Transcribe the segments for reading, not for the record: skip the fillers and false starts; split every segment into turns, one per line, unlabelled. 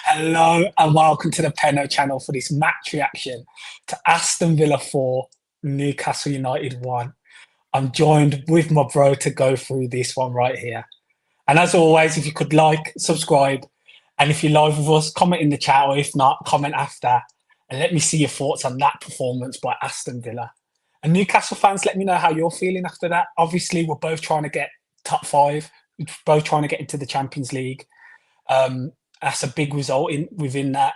Hello and welcome to the Penno Channel for this match reaction to Aston Villa 4, Newcastle United 1. I'm joined with my bro to go through this one right here. And as always, if you could like, subscribe, and if you're live with us, comment in the chat, or if not, comment after, and let me see your thoughts on that performance by Aston Villa. And Newcastle fans, let me know how you're feeling after that. Obviously, we're both trying to get top five, we're both trying to get into the Champions League. That's a big result within that.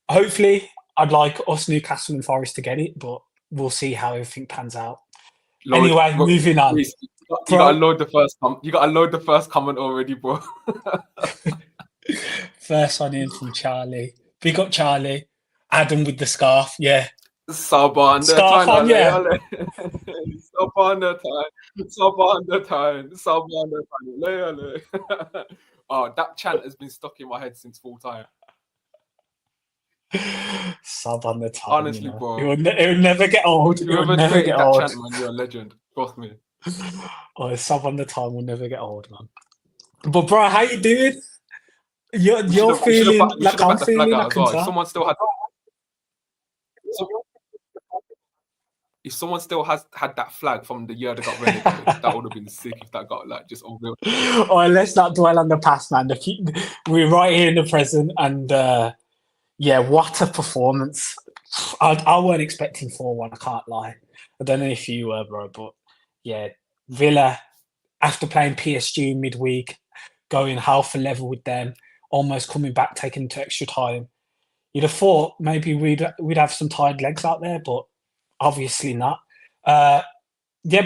Hopefully, I'd like us, Newcastle and Forest, to get it, but we'll see how everything pans out.
Lord,
Anyway, moving on.
Reece, you gotta load the first. You gotta load the first comment already, bro.
First one in from Charlie. Big up, Charlie. Adam with the scarf. Yeah.
Saban the
Scarf on, yeah.
Saban the time. Saban the time. Saban the time. Oh, that chant has been stuck in my head since full time.
Sub on the time.
Honestly, bro.
It will never get old.
Whoever created that chant, man, you're a legend. Trust me.
Oh, sub on the time will never get old, man. But bro, how you doing? You're feeling like I'm feeling. I can tell.
Someone still had. If someone still had that flag from the year they got relegated, that would have been sick if that got like just unreal.
Oh, let's not dwell on the past, man. We're right here in the present, and yeah, what a performance! I weren't expecting 4-1. I can't lie. I don't know if you were, bro, but yeah, Villa after playing PSG midweek, going half a level with them, almost coming back, taking to extra time. You'd have thought maybe we'd have some tired legs out there, but obviously not. Yeah,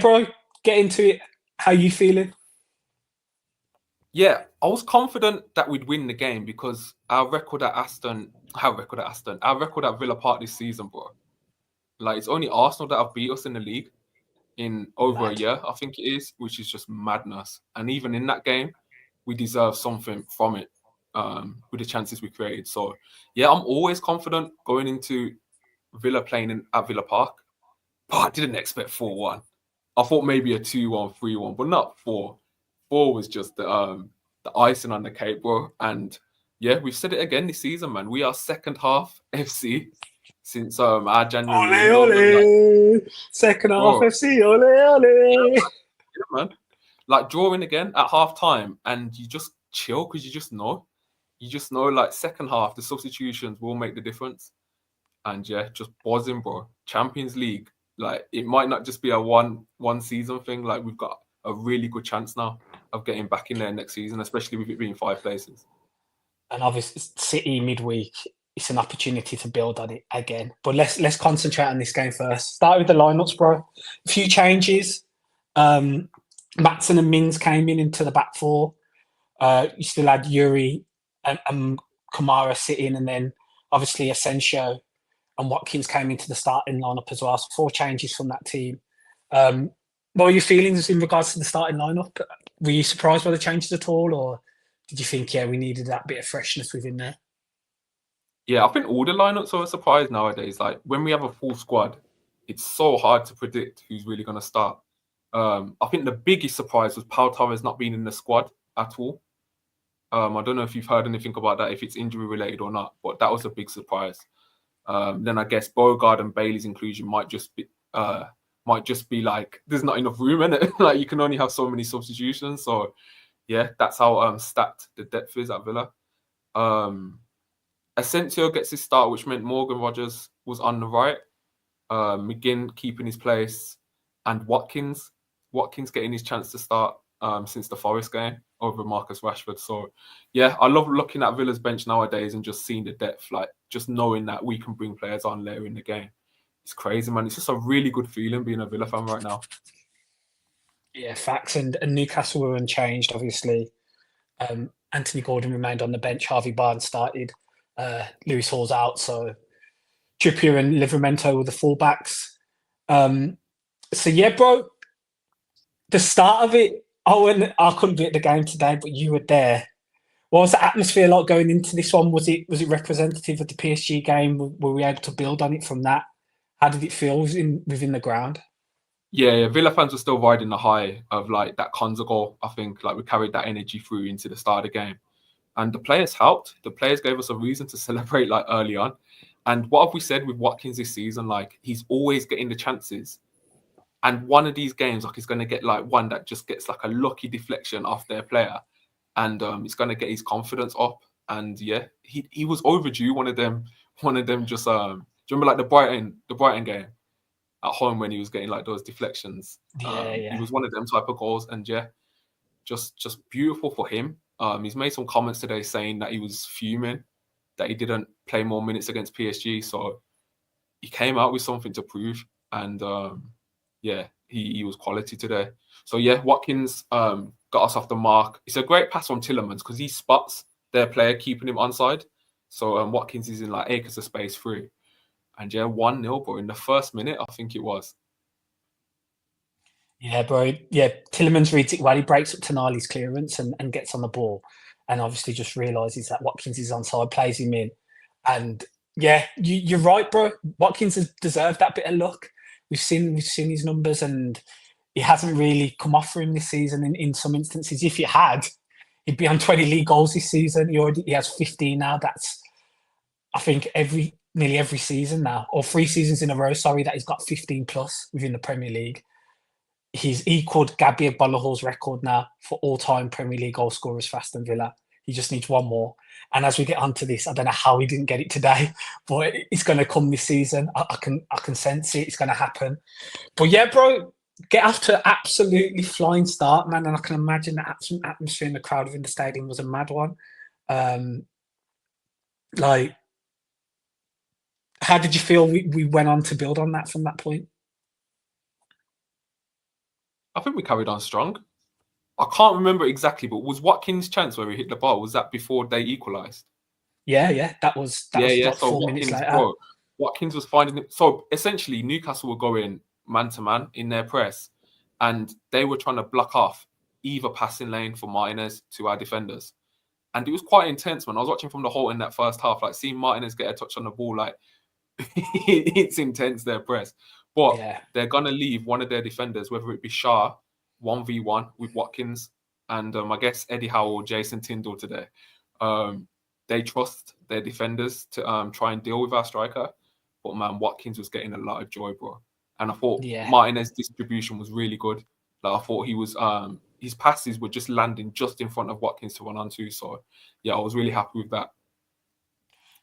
bro, get into it. How you feeling?
Yeah, I was confident that we'd win the game because our record at Villa Park this season, bro. Like, it's only Arsenal that have beat us in the league in over a year, I think it is, which is just madness. And even in that game, we deserve something from it with the chances we created. So, yeah, I'm always confident going into Villa playing at Villa Park. But I didn't expect 4-1. I thought maybe a 2-1, 3-1, but not 4. 4 was just the icing on the cake, bro. And yeah, we've said it again this season, man. We are second half FC since our January.
Ole, ole. Second half FC, ole, ole.
Yeah, man. Like drawing again at half time, and you just chill because you just know. Like second half, the substitutions will make the difference. And yeah, just buzzing, bro. Champions League. Like, it might not just be a one season thing. Like, we've got a really good chance now of getting back in there next season, especially with it being 5 places.
And obviously, City midweek, it's an opportunity to build on it again. But let's concentrate on this game first. Start with the lineups, bro. A few changes. Maatsen and Mings came into the back four. You still had Yuri and Kamara sitting, and then obviously Asensio and Watkins came into the starting lineup as well. So 4 changes from that team. What were your feelings in regards to the starting lineup? Were you surprised by the changes at all, or did you think, yeah, we needed that bit of freshness within there?
Yeah, I think all the lineups are a surprise nowadays. Like, when we have a full squad, it's so hard to predict who's really going to start. I think the biggest surprise was Pau Torres not being in the squad at all. I don't know if you've heard anything about that, if it's injury related or not, but that was a big surprise. Then I guess Bogard and Bailey's inclusion might just be like, there's not enough room in it. Like, you can only have so many substitutions. So yeah, that's how stacked the depth is at Villa. Asensio gets his start, which meant Morgan Rogers was on the right. McGinn keeping his place, and Watkins getting his chance to start since the Forest game over Marcus Rashford. So yeah, I love looking at Villa's bench nowadays and just seeing the depth, like just knowing that we can bring players on later in the game. It's crazy, man. It's just a really good feeling being a Villa fan right now.
Yeah, facts. And Newcastle were unchanged, obviously. Anthony Gordon remained on the bench. Harvey Barnes started. Lewis Hall's out, so Trippier and Livramento were the fullbacks. So yeah, bro, the start of it, I couldn't be at the game today, but you were there. What was the atmosphere like going into this one? Was it representative of the PSG game? Were we able to build on it from that? How did it feel within the ground?
Yeah, Villa fans were still riding the high of like that Konza goal. I think like we carried that energy through into the start of the game. And the players helped. The players gave us a reason to celebrate like early on. And what have we said with Watkins this season? Like, he's always getting the chances. And one of these games, like, he's going to get like one that just gets like a lucky deflection off their player. And it's going to get his confidence up. And yeah, he was overdue. One of them just do you remember like the Brighton game at home when he was getting like those deflections? He was one of them type of goals. And yeah, just beautiful for him. He's made some comments today saying that he was fuming that he didn't play more minutes against PSG. So he came out with something to prove. And yeah, he was quality today. So yeah, Watkins got us off the mark. It's a great pass from Tielemans because he spots their player keeping him onside. So Watkins is in like acres of space through. And yeah, 1-0, bro, in the first minute, I think it was.
Yeah, bro. Yeah, Tielemans reads it well. He breaks up Tonali's clearance and gets on the ball, and obviously just realises that Watkins is onside, plays him in, and yeah, you're right, bro. Watkins has deserved that bit of luck. We've seen his numbers, and he hasn't really come off for him this season. In some instances, if he had, he'd be on 20 league goals this season. He has 15 now. That's, I think, nearly every season now, or 3 seasons in a row. Sorry, that he's got 15 plus within the Premier League. He's equalled Gabby Agbonlahor's record now for all-time Premier League goal scorers for Aston Villa. He just needs one more. And as we get onto this, I don't know how he didn't get it today, but it's going to come this season. I can sense it. It's going to happen. But yeah, bro, get off to an absolutely flying start, man. And I can imagine the atmosphere in the crowd within the stadium was a mad one. Like, how did you feel we went on to build on that from that point?
I think we carried on strong. I can't remember exactly, but was Watkins' chance where he hit the bar, was that before they equalised?
Yeah. That was like
so
4 minutes later.
Bro, Watkins was finding it. So essentially, Newcastle were going man-to-man in their press, and they were trying to block off either passing lane for Martinez to our defenders. And it was quite intense, man. I was watching from the whole in that first half, like seeing Martinez get a touch on the ball, like it's intense, their press. But they're going to leave one of their defenders, whether it be Shah, 1v1 with Watkins, and I guess Eddie Howe or Jason Tyndall today. They trust their defenders to try and deal with our striker. But, man, Watkins was getting a lot of joy, bro. And I thought Martinez's distribution was really good. Like, I thought he was... his passes were just landing just in front of Watkins to run onto. So, yeah, I was really happy with that.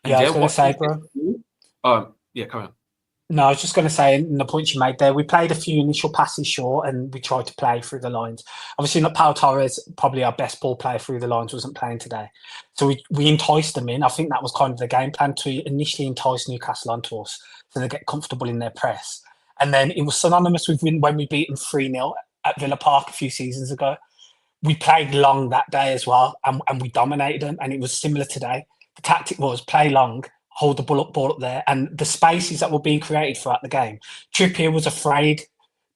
And I was going to say, bro...
yeah, come on.
No, I was just going to say, in the point you made there, we played a few initial passes short and we tried to play through the lines. Obviously, not Pau Torres, probably our best ball player through the lines, wasn't playing today. So we enticed them in. I think that was kind of the game plan, to initially entice Newcastle onto us so they get comfortable in their press. And then it was synonymous with when we beat them 3-0 at Villa Park a few seasons ago. We played long that day as well, and we dominated them, and it was similar today. The tactic was play long, hold the ball up there, and the spaces that were being created throughout the game. Trippier was afraid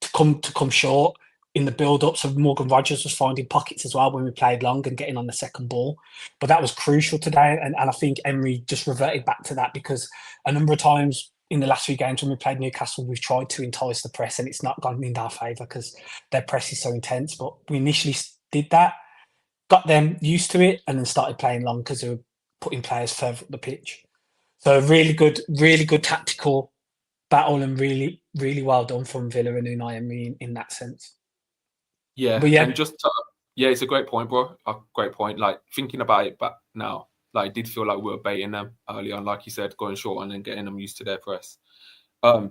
to come short in the build-up, so Morgan Rogers was finding pockets as well when we played long and getting on the second ball. But that was crucial today, and I think Emery just reverted back to that, because a number of times in the last few games when we played Newcastle, we've tried to entice the press, and it's not gone in our favour because their press is so intense. But we initially did that, got them used to it, and then started playing long because they were putting players further up the pitch. So really good tactical battle, and really, really well done from Villa and Unai Emery in that sense.
Yeah,
but
and it's a great point, bro. A great point. Like, thinking about it back now, like, it did feel like we were baiting them early on, like you said, going short and then getting them used to their press.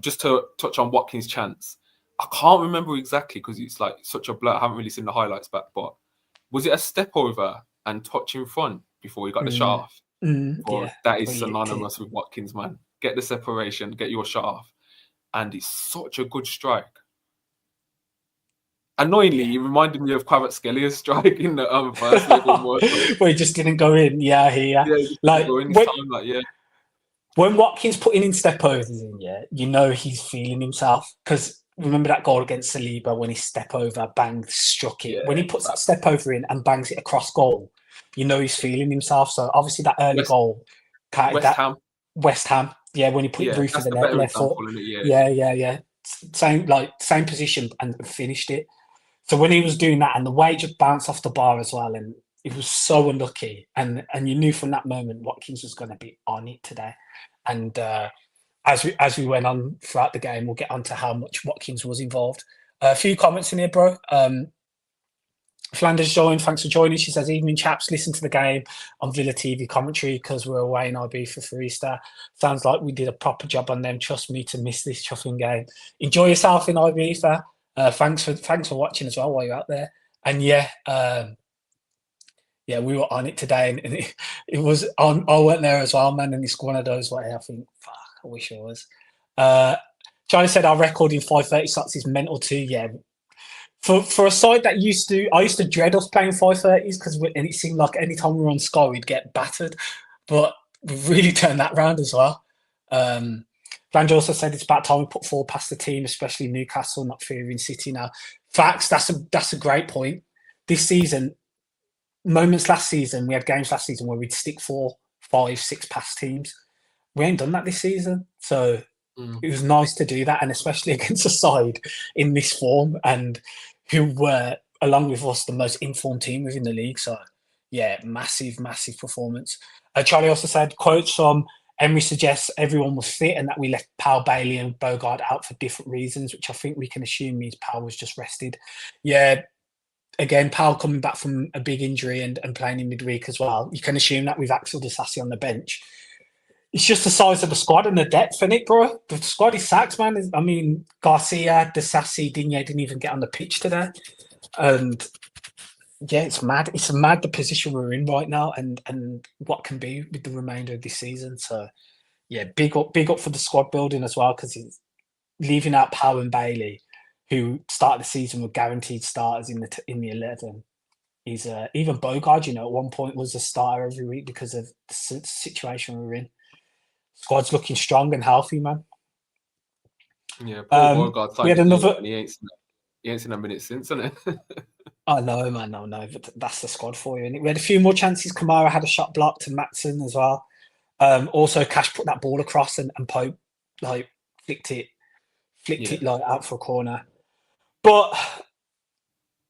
Just to touch on Watkins' chance, I can't remember exactly because it's like such a blur. I haven't really seen the highlights back, but was it a step over and touch in front before he got the shot off? That is synonymous with Watkins, man. Get the separation, get your shot off, and it's such a good strike. Annoyingly, he reminded me of Kvaratskhelia's strike in the first leg of World Cup.
Where he just didn't go in. When Watkins putting in step overs in, you know he's feeling himself, because remember that goal against Saliba when he step over, bang, struck it. When he puts that step over in and bangs it across goal, you know he's feeling himself. So obviously that early goal, West Ham, when he put it through for the left foot, same position and finished it. So when he was doing that, and the way just bounced off the bar as well, and It was so unlucky, and you knew from that moment Watkins was going to be on it today. And as we went on throughout the game, we'll get on to how much Watkins was involved. A few comments in here, bro. Flanders joined. Thanks for joining. She says, "Evening, chaps. Listen to the game on Villa TV commentary because we're away in IB for Easter. Sounds like we did a proper job on them. Trust me to miss this chuffing game. Enjoy yourself in IB, thanks for watching as well while you're out there. And yeah, we were on it today, and it was on. I went there as well, man, and it's one of those where I think, fuck, I wish I was." Charlie said our record in 5:30 slots is mental too. Yeah. For a side that I used to dread us playing 5:30s and it seemed like any time we were on Sky, we'd get battered. But we've really turned that round as well. Blanche also said it's about time we put 4 past the team, especially Newcastle, not fearing City now. Facts, that's a great point. This season, last season, we had games last season where we'd stick 4, 5, 6 past teams. We ain't done that this season. So it was nice to do that, and especially against a side in this form and who were, along with us, the most informed team within the league. So, yeah, massive, massive performance. Charlie also said, quotes from Emery suggests everyone was fit and that we left Powell, Bailey and Bogard out for different reasons, which I think we can assume means Powell was just rested. Yeah, again, Powell coming back from a big injury and playing in midweek as well. You can assume that with Axel Disasi on the bench. It's just the size of the squad and the depth in it, bro. The squad is sacked, man. I mean, Garcia, Disasi, Digne didn't even get on the pitch today. And yeah, it's mad. It's mad the position we're in right now and what can be with the remainder of this season. So yeah, big up for the squad building as well, because he's leaving out Powell and Bailey, who started the season with guaranteed starters in the 11. He's even Bogard, at one point was a starter every week because of the situation we're in. Squad's looking strong and healthy, man.
Yeah, Paul Bogard.
We had another.
He ain't seen a minute since, hasn't it?
Oh no, man, no. But that's the squad for you. And we had a few more chances. Kamara had a shot blocked, and Maatsen as well. Also, Cash put that ball across, and Pope flicked it out for a corner. But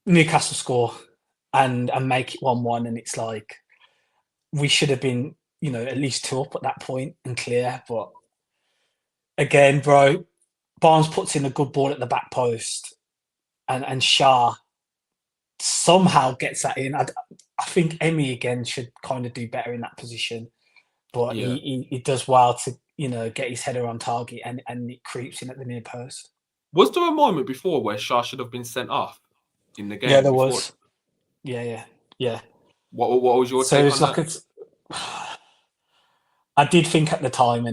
Newcastle score and make it 1-1, and it's like we should have been, at least 2 up at that point and clear. But again, bro, Barnes puts in a good ball at the back post, and Shah somehow gets that in. I think Emery again should kind of do better in that position, but he does well to get his header on target and it creeps in at the near post.
Was there a moment before where Shah should have been sent off in the game?
Yeah, there was. Yeah.
What was your take on that?
I did think at the time,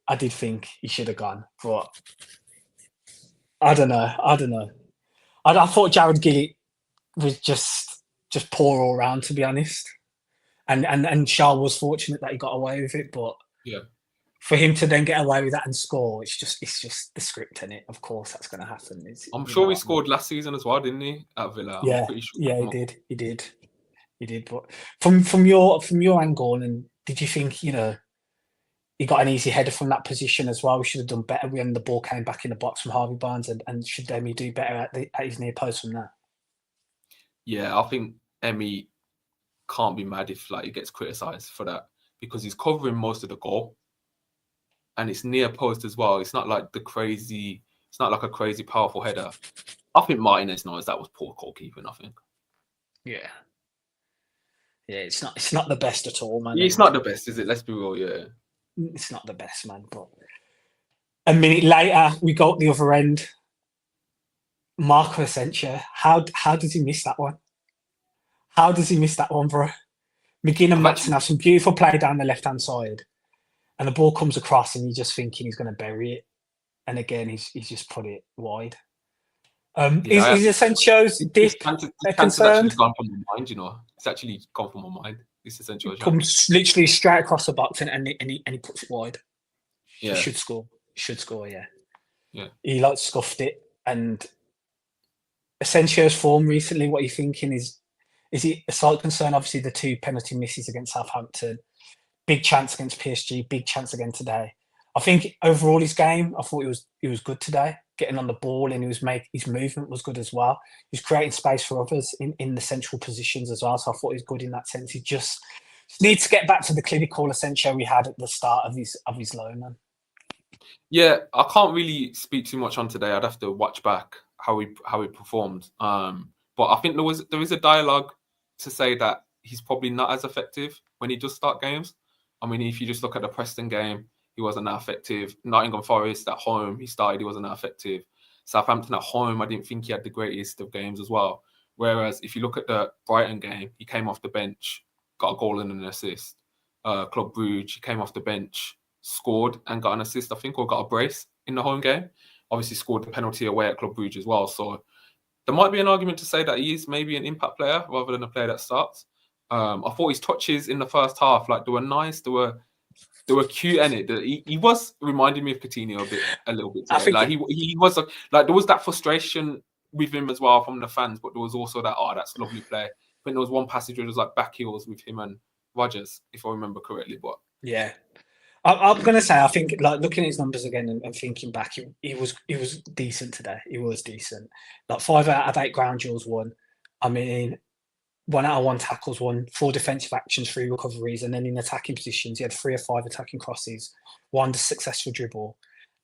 I did think he should have gone, but I don't know. I thought Jared Gillett was just poor all round, to be honest. And Shah was fortunate that he got away with it, but for him to then get away with that and score, it's just the script in it. Of course, that's going to happen.
I'm sure he scored last season as well, didn't he? At Villa.
Yeah, he did. But from your angle, and did you think he got an easy header from that position as well? We should have done better when the ball came back in the box from Harvey Barnes, and should Emery do better at his near post from that?
Yeah, I think Emery can't be mad if he gets criticised for that, because he's covering most of the goal, and it's near post as well. It's not like a crazy powerful header. I think Martinez knows that was poor goalkeeping. I think.
Yeah, it's not the best at all, man.
Yeah, it's not the best, is it? Let's be real. Yeah,
it's not the best, man. But a minute later, we go up the other end. Marco Asensio, how does he miss that one? How does he miss that one, bro? McGinn and Maatsen have some beautiful play down the left-hand side, and the ball comes across, and you're just thinking he's going to bury it. And again, he's just put it wide. Is Asensio's dip a concern?
It's gone from my mind, It's actually gone from my mind. This Asensio
comes literally straight across the box, and he puts it wide.
Yeah,
he should score. Yeah. He scuffed it. And Asensio's form recently, what are you thinking? Is it a slight concern? Obviously, the 2 penalty misses against Southampton, big chance against PSG, big chance again today. I think overall his game, I thought he was good today, getting on the ball, and his movement was good as well. He was creating space for others in the central positions as well. So I thought he was good in that sense. He just needs to get back to the clinical Asensio we had at the start of his loan, man.
Yeah, I can't really speak too much on today. I'd have to watch back how he performed. But I think there is a dialogue to say that he's probably not as effective when he does start games. I mean, if you just look at the Preston game, he wasn't that effective. Nottingham Forest at home, he wasn't that effective. Southampton at home, I didn't think he had the greatest of games as well. Whereas if you look at the Brighton game, he came off the bench, got a goal and an assist. Club Brugge, he came off the bench, scored and got an assist, I think, or got a brace in the home game. Obviously scored the penalty away at Club Brugge as well. So there might be an argument to say that he is maybe an impact player rather than a player that starts. I thought his touches in the first half, like, they were nice, they were cute, in it. He was reminding me of Coutinho a little bit today. Like he was like, there was that frustration with him as well from the fans, but there was also that, that's lovely play. I think there was one passage where it was like back heels with him and Rodgers, if I remember correctly. But
yeah, I'm gonna say, I think, like, looking at his numbers again and thinking back, he was decent today. He was decent. Like 5 out of 8 ground duels won. I mean, 1 out of 1 tackles won, 4 defensive actions, 3 recoveries, and then in attacking positions, he had 3 or 5 attacking crosses, 1 successful dribble,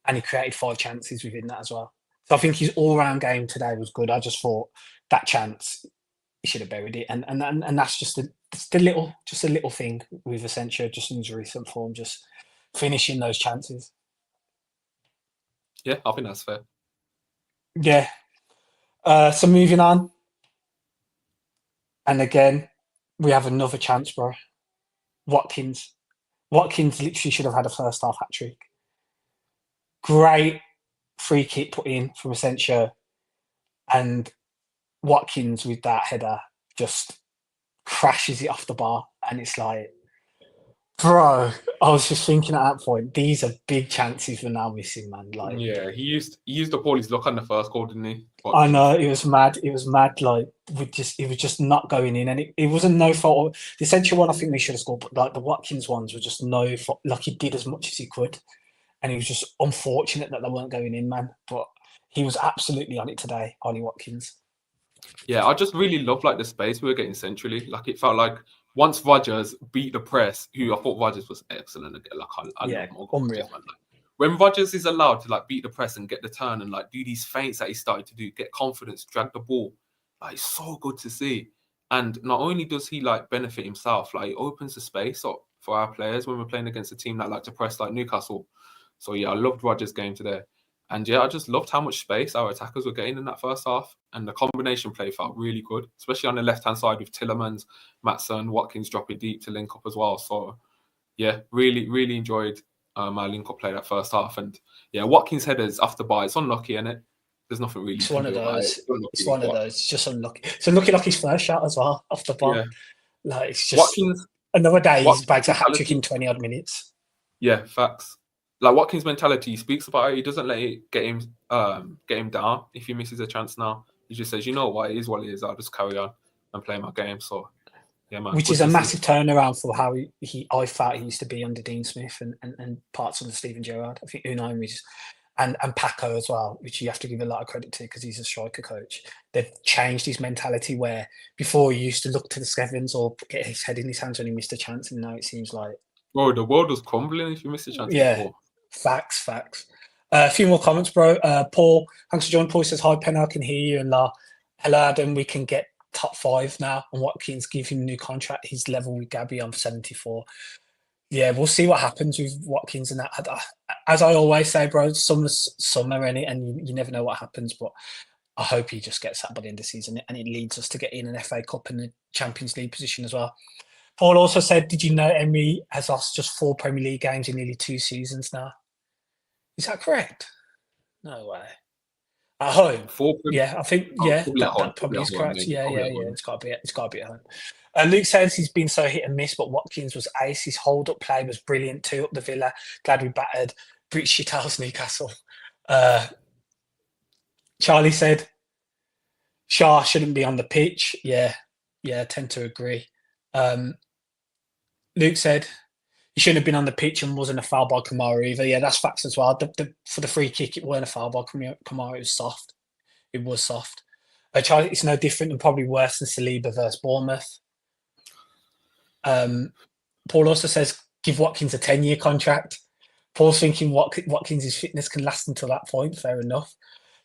and he created 5 chances within that as well. So I think his all-round game today was good. I just thought that chance, he should have buried it, and that's just a little thing with Asensio, just in his recent form, just finishing those chances.
Yeah, I think that's fair.
Yeah. So moving on. And again, we have another chance, bro. Watkins literally should have had a first half hat trick. Great free kick put in from Asensio, and Watkins with that header just crashes it off the bar, and it's like, bro, I was just thinking at that point, these are big chances we're now missing, man. Like,
yeah, he used up all his luck on the first goal, didn't he?
I know, it was mad. It was mad. Like, it was just not going in, and it wasn't no fault. The Asensio one, I think we should have scored, but like the Watkins ones were just no fault. Like, he did as much as he could, and it was just unfortunate that they weren't going in, man. But he was absolutely on it today, Ollie Watkins.
Yeah, I just really love, like, the space we were getting centrally. Like, it felt like once Rodgers beat the press, who I thought Rodgers was excellent again. Like, I love him.
Unreal.
Man. Like, when Rodgers is allowed to, like, beat the press and get the turn and, like, do these feints that he started to do, get confidence, drag the ball, like, it's so good to see. And not only does he, like, benefit himself, like, it opens the space up for our players when we're playing against a team that like to press, like Newcastle. So yeah, I loved Rodgers' game today. And yeah, I just loved how much space our attackers were getting in that first half. And the combination play felt really good, especially on the left-hand side with Tielemans, Maatsen, Watkins dropping deep to link up as well. So yeah, really, really enjoyed my link-up play that first half. And yeah, Watkins' headers off the bar, it's unlucky, isn't it? There's nothing really
It's one of those. It's one of those. It's just unlucky. It's unlucky like his first shot as well, off the bar.
Yeah.
Like, it's just
Watkins,
another day he's bags a hat-trick in 20-odd minutes.
Yeah, facts. Like, Watkins' mentality, he speaks about it. He doesn't let it get him down if he misses a chance now. He just says, you know what, it is what it is. I'll just carry on and play my game. So, yeah, man.
Which is a massive turnaround for how I felt he used to be under Dean Smith and parts under Steven Gerrard. I think Unai was, and Paco as well, which you have to give a lot of credit to because he's a striker coach. They've changed his mentality where before he used to look to the Skevins or get his head in his hands when he missed a chance, and now it seems like,
bro, the world was crumbling if you missed a chance before.
Facts. A few more comments, bro. Paul, thanks for joining. Paul says, hi, Penno, I can hear you. And hello, Adam, we can get top 5 now. And Watkins, give him a new contract. He's level with Gabby on 74. Yeah, we'll see what happens with Watkins and that. As I always say, bro, summer's summer, and you never know what happens. But I hope he just gets that by the end of the season, and it leads us to get in an FA Cup and a Champions League position as well. Paul also said, did you know Emery has lost just 4 Premier League games in nearly 2 seasons now? Is that correct? No way. At home?
4
Yeah, I think, that probably is correct. Yeah, it's got to be at home. Luke says he's been so hit and miss, but Watkins was ace. His hold-up play was brilliant too up the Villa. Glad we battered British shithouse Newcastle. Charlie said, Shah shouldn't be on the pitch. Yeah, I tend to agree. Luke said, shouldn't have been on the pitch and wasn't a foul by Kamara either. Yeah, that's facts as well. For the free kick, it weren't a foul by Kamara. It was soft. It was soft. It's no different and probably worse than Saliba versus Bournemouth. Paul also says, give Watkins a 10-year contract. Paul's thinking Watkins' fitness can last until that point. Fair enough.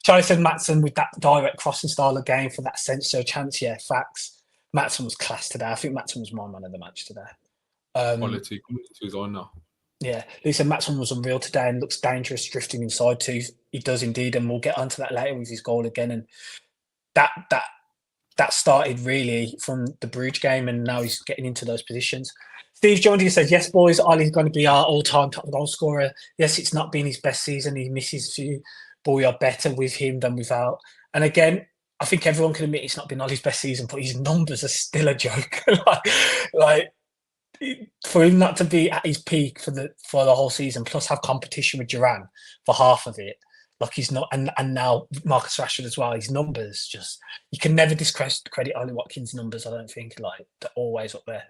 Charlie said Maatsen with that direct crossing style of game for that Sancho chance. Yeah, facts. Maatsen was class today. I think Maatsen was my man of the match today.
Quality coming to his own now.
Yeah, Lee said Maatsen was unreal today and looks dangerous drifting inside too. He does indeed, and we'll get onto that later with his goal again. And that started really from the Bruges game, and now he's getting into those positions. Steve Jones says, yes, boys, Ollie's going to be our all-time top goal scorer. Yes, it's not been his best season. He misses a few, but we are better with him than without. And again, I think everyone can admit it's not been Ollie's best season, but his numbers are still a joke. like for him not to be at his peak for the whole season, plus have competition with Duran for half of it, like he's not, and now Marcus Rashford as well. His numbers just, you can never discredit Ollie Watkins' numbers. I don't think, like, they're always up there.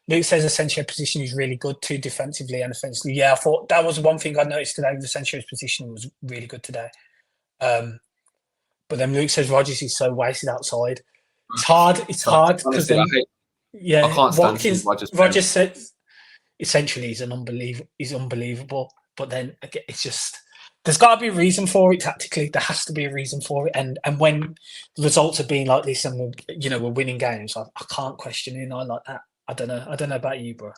Luke says Asensio's position is really good too, defensively and offensively. Yeah, I thought that was one thing I noticed today with Asensio's position was really good today. But then Luke says Rodgers is so wasted outside. It's hard because then, yeah, I can't Watkins. Rodgers said essentially he's unbelievable. But then again, it's just, there's got to be a reason for it tactically. There has to be a reason for it. And when the results are being like this and we're winning games, I can't question Unai like that. I don't know about you, bro.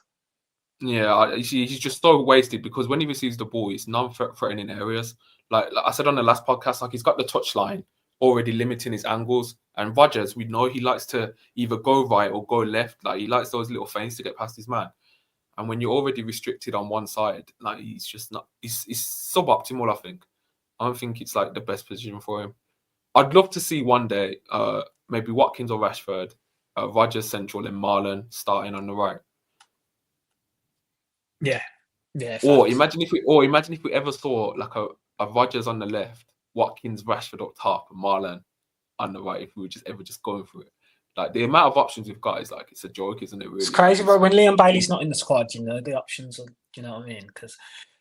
Yeah, he's just so wasted because when he receives the ball, it's non-threatening areas. Like I said on the last podcast, like he's got the touchline already limiting his angles. And Rodgers, we know he likes to either go right or go left. Like he likes those little feints to get past his man. And when you're already restricted on one side, like he's just not. He's suboptimal. I think. I don't think it's like the best position for him. I'd love to see one day, maybe Watkins or Rashford. Rodgers central and Marlon starting on the right.
Yeah.
Or imagine if we ever saw like a Rodgers on the left, Watkins, Rashford up top, and Marlon on the right. If we were just going through it, like the amount of options we've got is like it's a joke, isn't it? Really,
it's crazy, bro. When Leon Bailey's not in the squad, the options are. Do you know what I mean? Because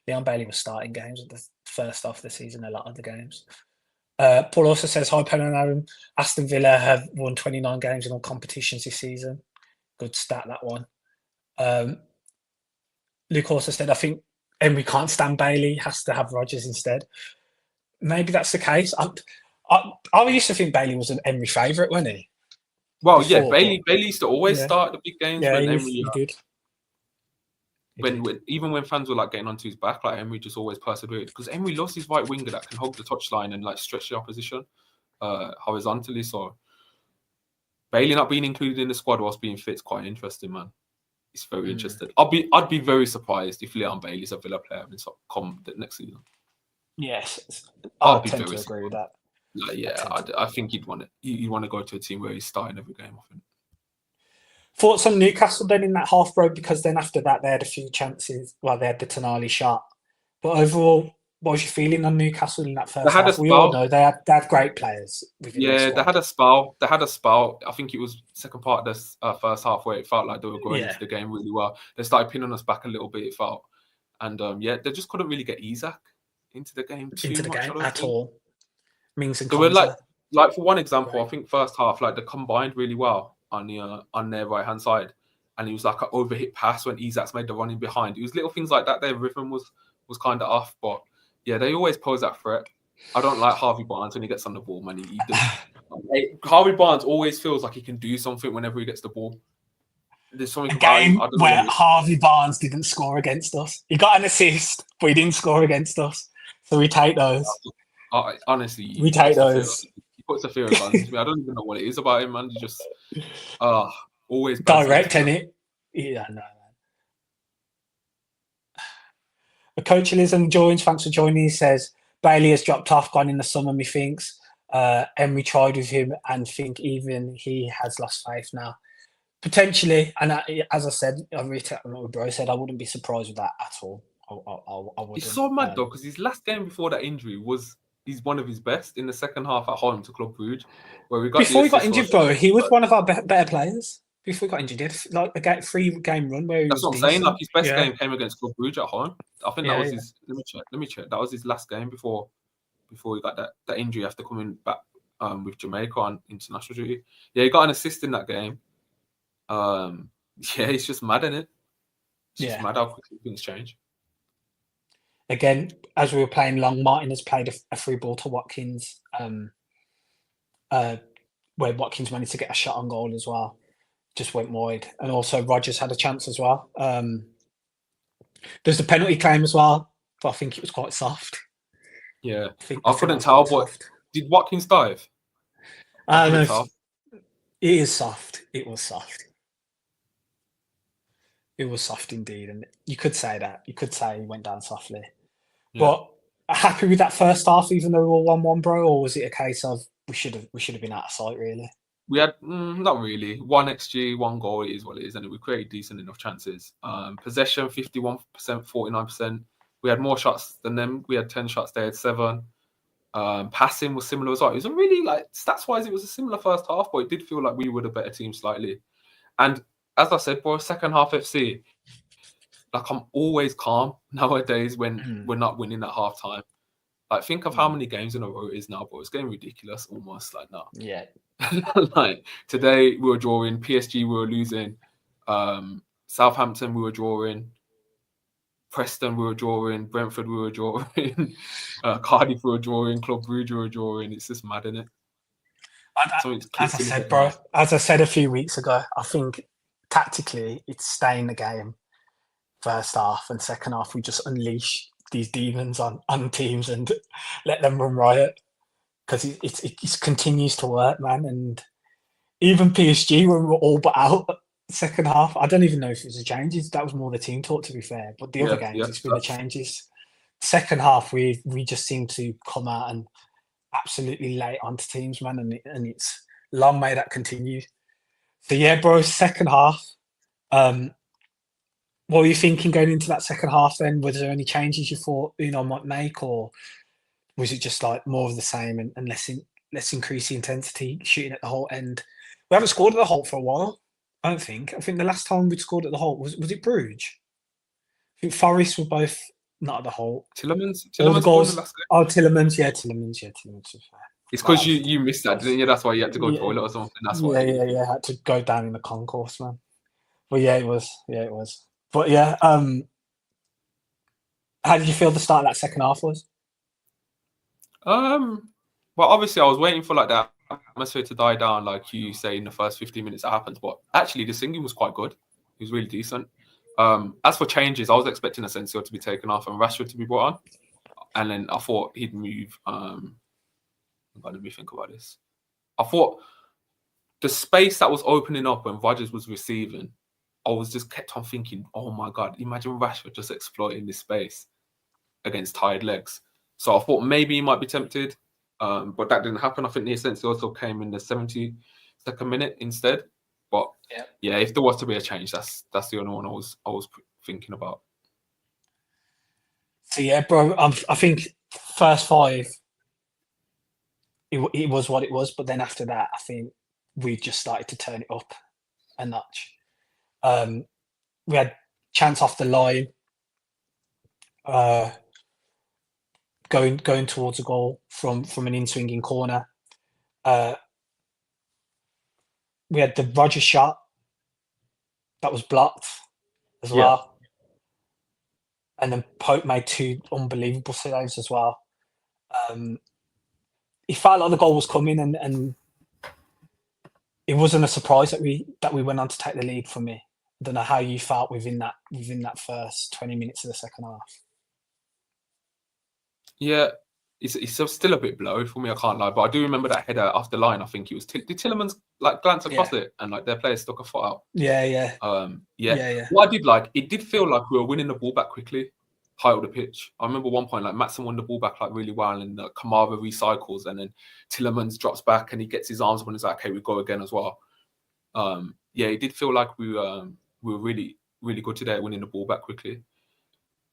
Leon Bailey was starting games at the first half of the season, a lot of the games. Paul also says, hi, Penno and Aaron. Aston Villa have won 29 games in all competitions this season. Good stat, that one. Luke also said, I think Emery can't stand Bailey, has to have Rodgers instead. Maybe that's the case. I used to think Bailey was an Emery favourite, wasn't he?
Well, before, Bailey used to always start the big games when Emery...
he did.
Even when fans were like getting onto his back, like Emery just always persevered because Emery lost his right winger that can hold the touchline and like stretch the opposition horizontally. So Bailey not being included in the squad whilst being fit is quite interesting, man. It's very interesting. I'd be very surprised if Leon Bailey's a Villa player and come the next season.
Yes, I tend to agree with that.
Like, I think he'd want to go to a team where he's starting every game. I think.
Thoughts on Newcastle then in that half, bro? Because then after that they had a few chances. Well, they had the Tonali shot, but overall, what was your feeling on Newcastle in that first half? We all know they had great players.
Yeah, they had a spell. I think it was second part of the first half where it felt like they were going into the game really well. They started pinning us back a little bit. It felt, and they just couldn't really get Isak into the game
at all. Mings and
they were like for one example, I think first half like they combined really well on their right hand side, and it was like an overhit pass when Isak's made the running behind. It was little things like that. Their rhythm was kind of off, but yeah, they always pose that threat. I don't like Harvey Barnes when he gets on the ball, man. Harvey Barnes always feels like he can do something whenever he gets the ball. There's something
a game where Harvey Barnes didn't score against us. He got an assist, but he didn't score against us. So we take those.
Honestly,
we take those.
He puts a fear of guns. I don't even know what it is about him, man. He just always
direct, innit? Yeah, no. Coachalism joins. Thanks for joining. He says Bailey has dropped off, gone in the summer. Methinks Emery tried with him, and think even he has lost faith now. Potentially, and as I said, I reiterate what bro said. I wouldn't be surprised with that at all. I wouldn't.
It's so mad though, because his last game before that injury he's one of his best in the second half at home to Club Brugge, where we got
before he got injured, bro. He was one of our better players. before he got injured, he had like a 3-game run where he
That's
was
what I'm saying.
decent.
Like his best game came against Club Brugge at home. I think that was his. Let me check. That was his last game before he got that injury after coming back with Jamaica on international duty. Yeah, he got an assist in that game. Yeah, it's just mad, isn't it? It's just mad how quickly things change.
Again, as we were playing long, Martin has played a free ball to Watkins, where Watkins managed to get a shot on goal as well. Just went wide. And also Rodgers had a chance as well. There's the penalty claim as well, but I think it was quite soft.
Yeah. I couldn't tell, but did Watkins dive?
No, it is soft. It was soft. It was soft indeed. And you could say that. You could say he went down softly. Yeah. But happy with that first half, even though we were 1-1, bro? Or was it a case of we should have been out of sight, really?
We had not really 1 XG, 1 goal. It is what it is, and we created decent enough chances. Possession 51%, 49%. We had more shots than them. We had 10 shots. They had 7. Passing was similar as well. It was a really stats wise, it was a similar first half, but it did feel like we were the better team slightly. And as I said, bro, second half FC, like I'm always calm nowadays when we're not winning at half time. Like think of how many games in a row it is now, bro. It's getting ridiculous almost like now.
Yeah.
Like today we were drawing, PSG we were losing, Southampton we were drawing, Preston we were drawing, Brentford we were drawing, Cardiff we were drawing, Club Brugge we were drawing. It's just mad, isn't it?
As I said, bro, as I said a few weeks ago, I think tactically it's stay in the game first half, and second half we just unleash these demons on teams and let them run riot. Because it continues to work, man. And even PSG, when we were all but out second half, I don't even know if it was the changes. That was more the team talk, to be fair. But the other games, it's been the changes. Second half, we just seem to come out and absolutely lay it onto teams, man. And it's long may that continue. So, yeah, bro, second half. What were you thinking going into that second half then? Was there any changes you thought might make, or was it just like more of the same and less increase the intensity, shooting at the Holt end? We haven't scored at the Holt for a while, I don't think. I think the last time we'd scored at the Holt was it Bruges? I think Forest were both not at the Holt.
Tillemans
All the goals.
The last game.
Oh, Tillemans.
It's because you missed that, didn't you? That's why you had to go toilet or something. That's why.
Yeah. I had to go down in the concourse, man. But yeah, it was. But yeah, how did you feel the start of that second half was?
Well, obviously, I was waiting for like that atmosphere to die down, like you say in the first 15 minutes that happens. But actually, the singing was quite good. It was really decent. As for changes, I was expecting Asensio to be taken off and Rashford to be brought on, and then I thought he'd move. Let me think about this. I thought the space that was opening up when Rodgers was receiving, I was just kept on thinking, oh my God, imagine Rashford just exploiting this space against tired legs. So I thought maybe he might be tempted, but that didn't happen. I think the Asensio also came in the 72nd minute instead. But yeah, if there was to be a change, that's the only one I was thinking about.
So yeah, bro, I think first 5, it was what it was. But then after that, I think we just started to turn it up a notch. We had chance off the line, going towards a goal from an in-swinging corner. We had the Rodgers shot that was blocked as well. And then Pope made 2 unbelievable saves as well. It felt like the goal was coming, and it wasn't a surprise that we went on to take the lead for me. I don't know how you felt within that first 20 minutes of the second half.
Yeah, it's still a bit blowy for me, I can't lie. But I do remember that header off the line. I think it was did Tillemans glance across it and their players stuck a foot out.
Yeah.
What I did like, it did feel like we were winning the ball back quickly, height of the pitch. I remember one point Maatsen won the ball back really well, and Kamara recycles, and then Tillemans drops back and he gets his arms up and he's like, okay, we go again as well. It did feel like we were really, really good today at winning the ball back quickly.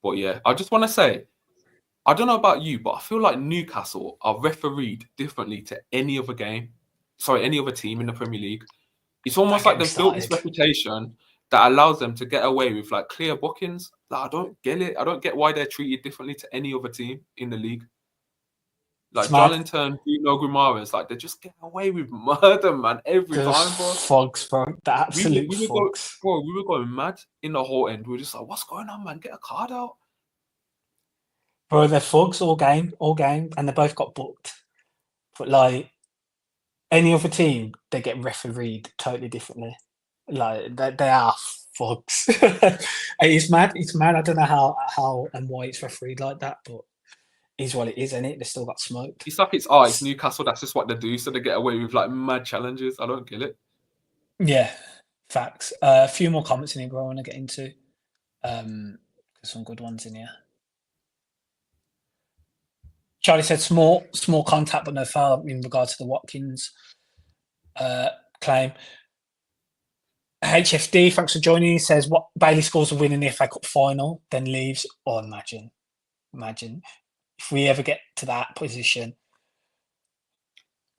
But yeah, I just want to say, I don't know about you, but I feel like Newcastle are refereed differently to any other team in the Premier League. It's almost
Don't
like
get me
they've built this
started.
reputation that allows them to get away with like clear bookings. Like, I don't get it. I don't get why they're treated differently to any other team in the league.
It's
Like
mad.
Jolinton, Bruno Guimaraes, like they just get away with murder, man, every
Those
time, bro.
fogs, bro. The absolute
We were going,
fogs.
bro. We were going mad in the whole end. We were just like, "What's going on, man? Get a card out."
Bro, they're fogs all game, and they both got booked. But like any other team, they get refereed totally differently. Like they are fogs. It's mad. It's mad. I don't know how and why it's refereed like that, but is what it is, isn't it? They still got smoked.
It's like it's Newcastle. That's just what they do, so they get away with like mad challenges. I don't get it.
Yeah, facts. A few more comments in here, bro. I want to get into. There's some good ones in here. Charlie said small contact but no foul in regard to the Watkins claim. HFD, thanks for joining. He says what Bailey scores a win in the FA Cup final, then leaves. Oh, imagine if we ever get to that position,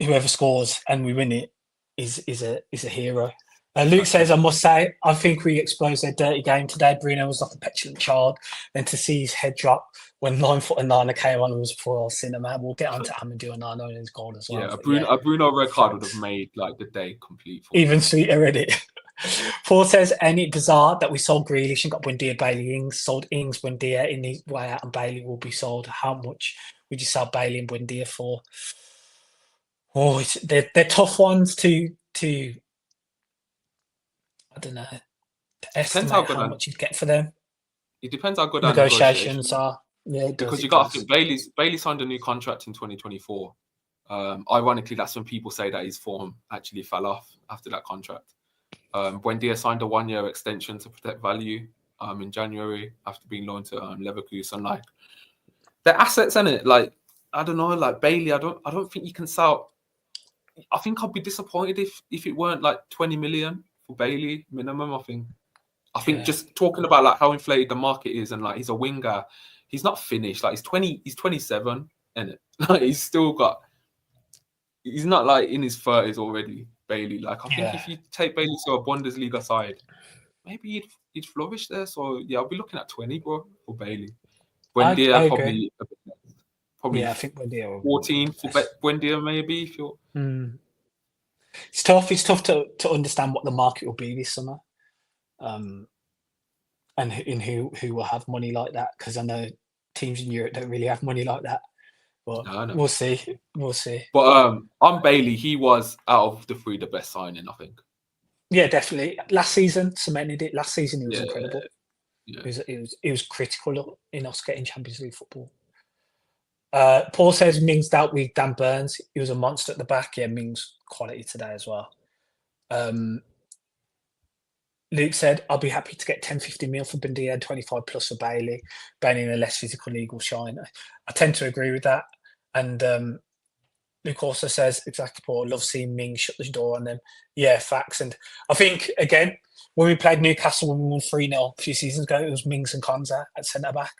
whoever scores and we win it is a hero. Luke says, I must say, I think we exposed their dirty game today. Bruno was like a petulant child. Then to see his head drop when 9 Onana came on was for cinema. We'll get on to Amadou Onana and his goal as well.
Yeah, a Bruno red card would have made like the day complete.
Even sweeter already. Paul says, ain't it bizarre that we sold Grealish and got Buendia, Bailey, Ings, sold Ings, Buendia in the way out, and Bailey will be sold. How much would you sell Bailey and Buendia for? Oh, they're tough ones to I don't know, to estimate how much you'd get for them.
It depends how good
negotiations are. Yeah,
because you got to think Bailey signed a new contract in 2024. Ironically, that's when people say that his form actually fell off after that contract. Buendia signed a 1-year extension to protect value in January after being loaned to Leverkusen. Like, they're assets, isn't it? Like, I don't know, like Bailey, I don't think you can sell. I think I'd be disappointed if it weren't like 20 million for Bailey minimum. I think just talking about like how inflated the market is, and like he's a winger, he's not finished. Like he's 27, isn't it? Like he's not like in his 30s already. Bailey, like I think if you take Bailey to a Bundesliga side, maybe he'd flourish there. So yeah, I'll be looking at 20, bro, for Bailey. Buendia probably a bit less. Probably
I think Buendia
14 for Buendia maybe. If you're
It's tough. It's tough to understand what the market will be this summer, and in who will have money like that. Because I know teams in Europe don't really have money like that. But no. We'll see.
But on Bailey, he was out of the three the best signing, I think.
Yeah, definitely. Last season cemented it. Last season he was incredible.
Yeah.
It was critical in us getting Champions League football. Paul says Mings dealt with Dan Burns. He was a monster at the back. Yeah, Mings quality today as well. Luke said, I'll be happy to get 10-15 mil for Buendia and 25 plus for Bailey. Bailey in a less physical league will shine. I tend to agree with that. And Luke also says, exactly, Paul, love seeing Mings shut the door on them. Yeah, facts. And I think, again, when we played Newcastle when we won 3-0 a few seasons ago, it was Mings and Konza at centre-back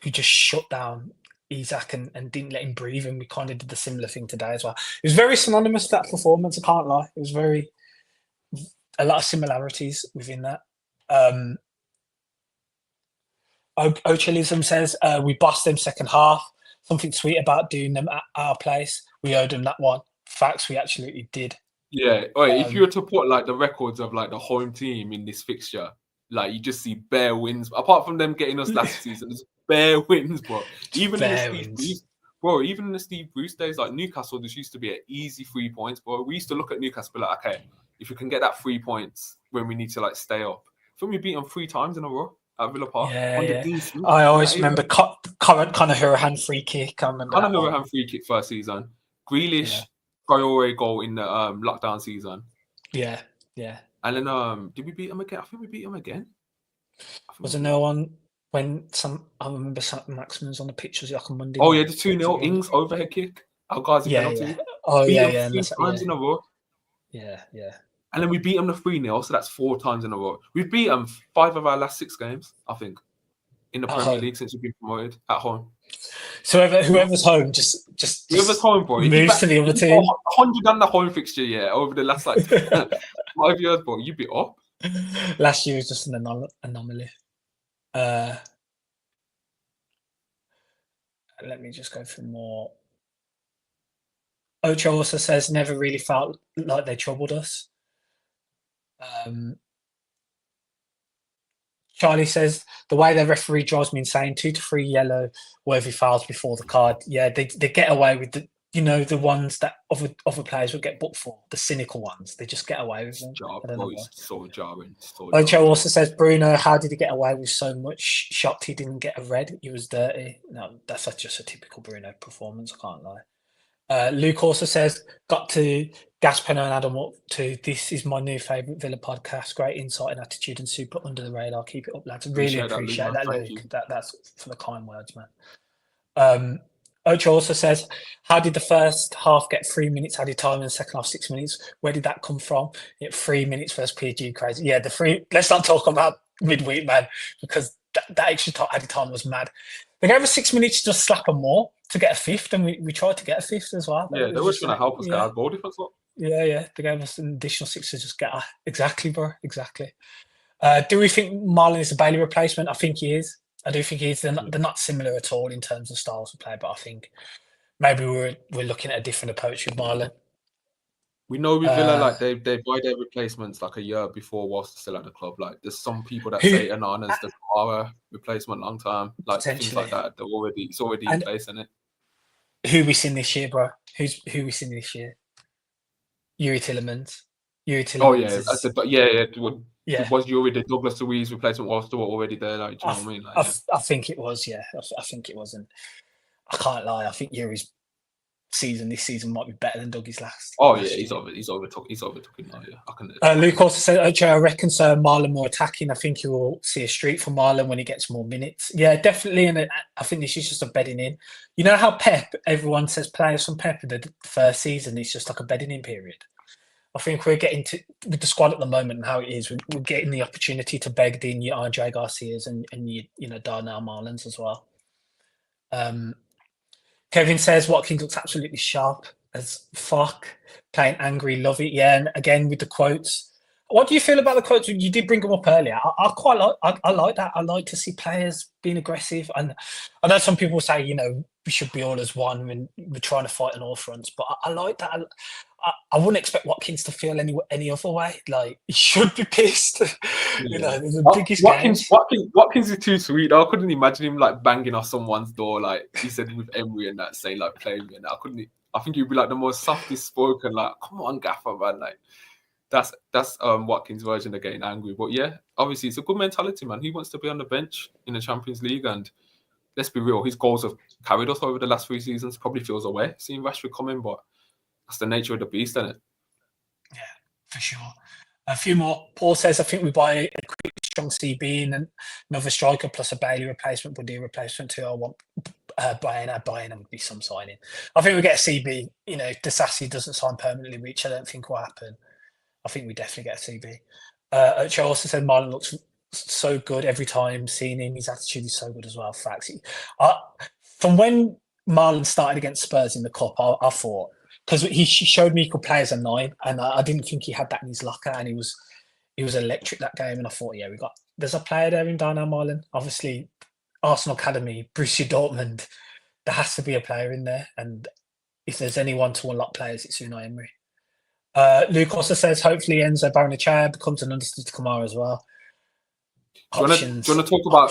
who just shut down Isak and didn't let him breathe. And we kind of did the similar thing today as well. It was very synonymous to that performance, I can't lie. It was a lot of similarities within that. Ochelism says, we bossed them second half. Something sweet about doing them at our place. We owed them that one. Facts, we absolutely did.
Yeah. If you were to put like the records of like the home team in this fixture, like you just see bare wins. Apart from them getting us last season, there's bare wins, bro. Even in the Steve Bruce days, like Newcastle, this used to be an easy 3 points, bro. We used to look at Newcastle and be like, okay, if we can get that 3 points when we need to like stay up. I think we beat them 3 times in a row at Villa Park.
Yeah. I always remember Conor Hourihane free kick. Conor
Hourihane free kick first season. Grealish Traore goal in the lockdown season.
Yeah.
And then did we beat them again? I think we beat them again.
Was there no one when I remember Maximin was on the pitch, was it like a Monday?
Oh yeah, the 2-0 Ings overhead kick. Our guys penalty.
Oh
beat
yeah.
3 times in a row.
Yeah.
And then we beat them the 3-0, so that's 4 times in a row. We've beat them 5 of our last 6 games, I think, in the Premier League since we've been promoted at home.
So whoever's home, just
whoever's home, bro,
moves to the other team.
100 on the home fixture, over the last 5 years, bro. You'd be up.
Last year was just an anomaly. Let me just go through more. Ocho also says never really felt like they troubled us. Charlie says the way the referee drives me insane. 2 to 3 yellow worthy fouls before the card. Yeah, they get away with the ones that other players would get booked for. The cynical ones, they just get away with them. I don't know why.
It's so jarring.
Ocho also says Bruno, how did he get away with so much? Shocked he didn't get a red. He was dirty. No, that's just a typical Bruno performance. I can't lie. Luke also says, got to gas Penno and Adam up to this is my new favourite Villa podcast. Great insight and attitude and super under the radar. Keep it up, lads. Really appreciate that, Luke. That's for the kind words, man. Ocho also says, how did the first half get 3 minutes added time and the second half 6 minutes? Where did that come from? 3 minutes versus PG, crazy. Yeah, let's not talk about midweek, man, because that extra added time was mad. They gave us 6 minutes to just slap them more to get a fifth, and we tried to get a fifth as well.
Yeah, they were trying to help us get our goal difference up.
Yeah. They gave us an additional 6 to just get exactly, bro. Exactly. Do we think Marlon is a Bailey replacement? I think he is. I do think he is. They're not similar at all in terms of styles of play, but I think maybe we're looking at a different approach with Marlon.
We know with Villa, like they buy their replacements like a year before whilst they're still at the club. Like there's some people that say Onana's the Kamara replacement long term, like things like that. It's already in place, isn't it?
Who we seen this year, bro? Who we seen this year? Yuri Tillemans.
Oh yeah, Was Yuri the Douglas Luiz replacement was still already there? Like, do you know what I mean? Like,
I think it was. Yeah, I think it was, and I can't lie. I think Yuri's this season might be better than Dougie's last.
Oh yeah, he's overtook him now. Yeah, I can.
Luke also said, I reckon so. Marlon more attacking. I think you will see a streak for Marlon when he gets more minutes. Yeah, definitely. And I think this is just a bedding in. You know how everyone says players from Pep in the first season, it's just like a bedding in period. I think we're getting to with the squad at the moment and how it is. We're getting the opportunity to beg in your RJ Garcias and Darnell Marlins as well. Kevin says Watkins looks absolutely sharp as fuck, playing angry, love it. Yeah, and again with the quotes. What do you feel about the quotes? You did bring them up earlier. I quite like. I like that. I like to see players being aggressive. And I know some people say, we should be all as one when we're trying to fight on all fronts. But I like that. I wouldn't expect Watkins to feel any other way. Like he should be pissed. The biggest
Watkins is too sweet. I couldn't imagine him like banging on someone's door, like he said with Emery and that, saying like play me and that. I think he'd be like the most softest spoken, like, come on, Gaffer, man. Like that's Watkins' version of getting angry. But yeah, obviously it's a good mentality, man. He wants to be on the bench in the Champions League, and let's be real, his goals have carried us over the last 3 seasons. Probably feels away seeing Rashford come in, but that's the nature of the beast, isn't it?
Yeah, for sure. A few more. Paul says, I think we buy a quick, strong CB and another striker plus a Bailey replacement would be a replacement too. I want Bayern would be some signing. I think we get a CB. Disasi doesn't sign permanently, which I don't think will happen. I think we definitely get a CB. Ocho also said Marlon looks so good every time seeing him. His attitude is so good as well. Facts. From when Marlon started against Spurs in the Cup, I thought, because he showed me he could play as a 9, and I didn't think he had that in his locker, and he was electric that game. And I thought, there's a player there in Darnell Marlon. Obviously, Arsenal Academy, Borussia Dortmund, there has to be a player in there. And if there's anyone to unlock players, it's Unai Emery. Luke also says, hopefully Enzo Barrenechea becomes an understudy to Kamara as well.
Do you want to talk about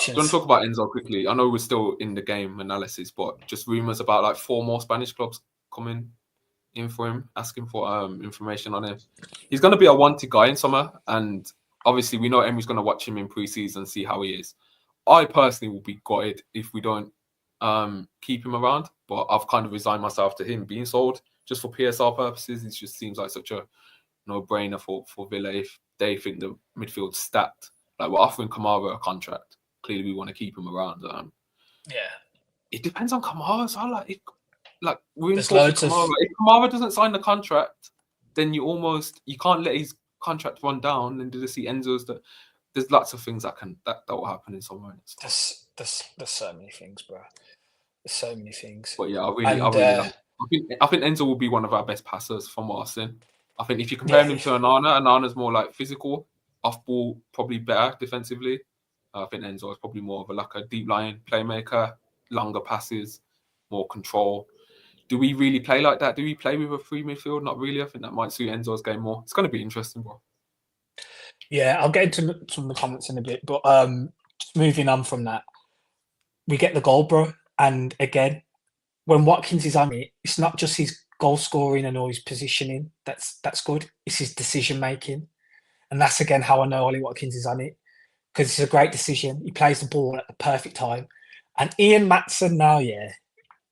Enzo quickly? I know we're still in the game analysis, but just rumours about like 4 more Spanish clubs coming in for him, asking for information on him. He's going to be a wanted guy in summer, and obviously we know Emery's going to watch him in pre-season, see how he is. I personally will be gutted if we don't keep him around, but I've kind of resigned myself to him being sold just for PSR purposes. It just seems like such a no-brainer for Villa if they think the midfield's stacked. Like, we're offering Kamara a contract. Clearly we want to keep him around. It depends on Kamara. So we're in talks with Kamara. If Kamara doesn't sign the contract, then you can't let his contract run down. And to see Enzo's there's lots of things that will happen in some moments.
There's so many things, bro. There's so many things.
But yeah, I think Enzo will be one of our best passers from what I've seen. I think if you compare him to Onana's more like physical, off ball, probably better defensively. I think Enzo is probably more of a deep lying playmaker, longer passes, more control. Do we really play like that? Do we play with a free midfield? Not really. I think that might suit Enzo's game more. It's going to be interesting, bro.
Yeah, I'll get into some of the comments in a bit, but just moving on from that, we get the goal, bro. And again, when Watkins is on it, it's not just his goal scoring and all his positioning that's good. It's his decision making, and that's again how I know Ollie Watkins is on it, because it's a great decision. He plays the ball at the perfect time, and Ian Maatsen now,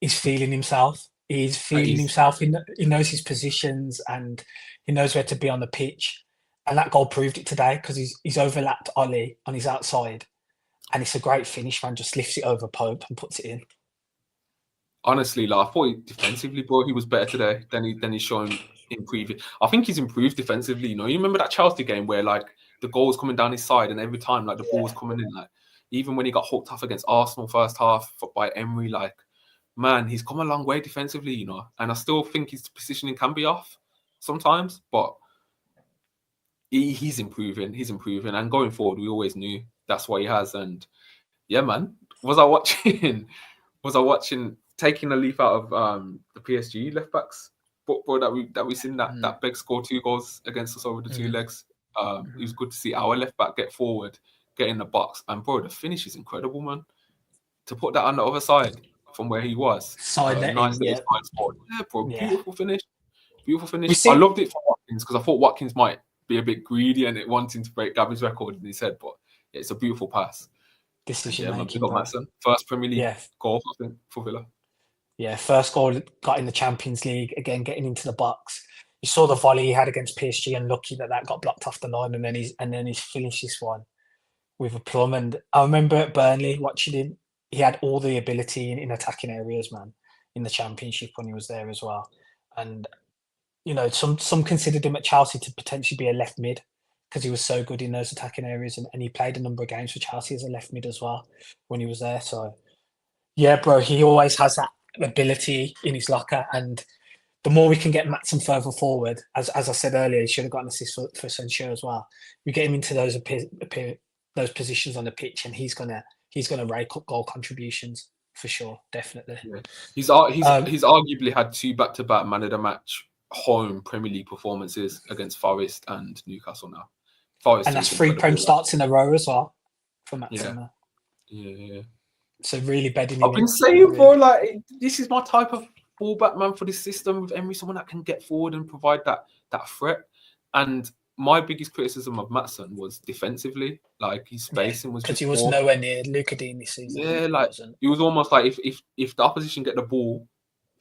he's feeling himself. He's feeling himself. He knows his positions and he knows where to be on the pitch. And that goal proved it today, because he's overlapped Ollie on his outside. And it's a great finish, man. Just lifts it over Pope and puts it in.
Honestly, I thought defensively, bro, he was better today than he's shown in previous. I think he's improved defensively. You remember that Chelsea game where the goal was coming down his side, and every time the ball was coming in, even when he got hooked up against Arsenal first half by Emery, man, he's come a long way defensively, And I still think his positioning can be off sometimes, but he's improving. He's improving, and going forward, we always knew that's what he has. And yeah, man, was I watching? Taking a leaf out of the PSG left backs, but that we seen that Beg score 2 goals against us over the 2 legs. It was good to see our left back get forward, get in the box, and bro, the finish is incredible, man. To put that on the other side from where he was, nice. Yeah, bro, beautiful finish. I loved it for Watkins, because I thought Watkins might be a bit greedy and wanting to break Gabby's record in his head, but it's a beautiful pass.
Decision making.
Maatsen, first Premier League goal, I think, for Villa.
Yeah, first goal got in the Champions League, again getting into the box. You saw the volley he had against PSG, and lucky that got blocked off the line, and then he's finished this one with a plum. And I remember at Burnley watching him, he had all the ability in attacking areas, man, in the Championship when he was there as well. And some considered him at Chelsea to potentially be a left mid, because he was so good in those attacking areas, and he played a number of games for Chelsea as a left mid as well when he was there. So yeah, bro, he always has that ability in his locker, and the more we can get Maatsen further forward, as I said earlier, he should have got an assist for Sancho as well. We get him into those positions on the pitch, and he's gonna rake up goal contributions for sure, definitely.
Yeah. He's arguably had 2 back-to-back man of the match home Premier League performances against Forest and Newcastle now.
Forest, and that's 3 Prem starts in a row as well for Maatsen.
Yeah.
So really bedding.
I've been saying, bro, this is my type of fullback, man, for this system with Emery, someone that can get forward and provide that threat. And my biggest criticism of Maatsen was defensively, his spacing was just,
because he was nowhere near Luka Dean this season.
Yeah, he was almost if the opposition get the ball